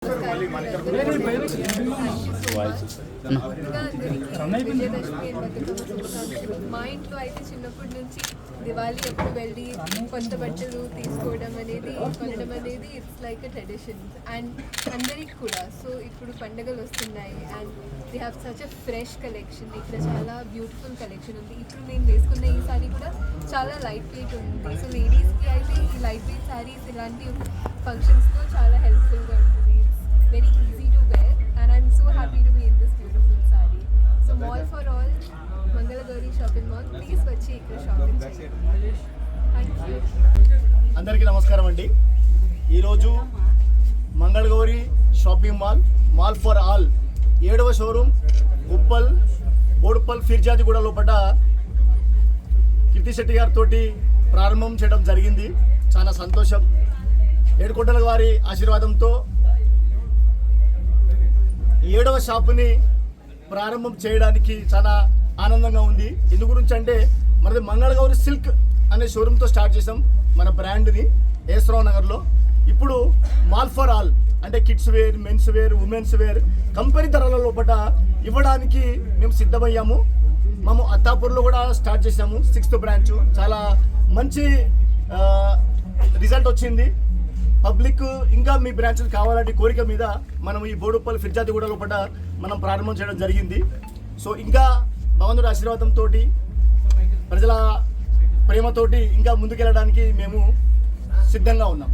మా ఇంట్లో అయితే చిన్నప్పటి నుంచి దివాళీ ఎప్పుడు వెళ్ళి కొత్త బట్టలు తీసుకోవడం అనేది కొనడం అనేది it's like a tradition and అందరికి కూడా. సో ఇప్పుడు పండుగలు వస్తున్నాయి and they have such a fresh collection. ఇక్కడ చాలా బ్యూటిఫుల్ కలెక్షన్ ఉంది. ఇప్పుడు నేను వేసుకున్న ఈ సారీ కూడా చాలా లైట్ వెయిట్ ఉంది. సో లేడీస్కి అయితే ఈ లైట్ వెయిట్ సారీస్ ఇలాంటి ఫంక్షన్స్లో చాలా హెల్ప్ఫుల్గా ఉంటుంది. It's very easy to wear and I'm so happy to be in this beautiful sari. So mall for all Mangalagowri shopping mall, please వచ్చి ఇక్కడ షాపింగ్ చేయండి. Thank you. అందరికీ నమస్కారం అండి. ఈరోజు Mangalagowri shopping mall for all 7వ షోరూమ్ బోడుప్పల్ ఫిర్జాదిగూడ లోపల కీర్తి శెట్టి గారితో ప్రారంభం చేయడం జరిగింది. చాలా సంతోషం. ఏడుకొండల వారి ఆశీర్వాదంతో 7వ షాపుని ప్రారంభం చేయడానికి చాలా ఆనందంగా ఉంది. ఎందు గురించి అంటే మనది మంగళగౌరి సిల్క్ అనే షోరూమ్తో స్టార్ట్ చేసాం మన బ్రాండ్ని ఏస్రావు నగర్లో. ఇప్పుడు మాల్ ఫర్ ఆల్ అంటే kids wear, men's wear, women's wear company ధరల లోపల ఇవ్వడానికి మేము సిద్ధమయ్యాము. మేము అత్తాపూర్లో కూడా స్టార్ట్ చేసాము 6th బ్రాంచ్. చాలా మంచి రిజల్ట్ వచ్చింది. పబ్లిక్ ఇంకా మీ బ్రాంచ్లు కావాలంటే కోరిక మీద మనం ఈ బోడుప్పల్ ఫిర్జాదిగూడ లోపల మనం ప్రారంభం చేయడం జరిగింది. సో ఇంకా భగవంతుడి ఆశీర్వాదంతో ప్రజల ప్రేమతోటి ఇంకా ముందుకెళ్ళడానికి మేము సిద్ధంగా ఉన్నాం.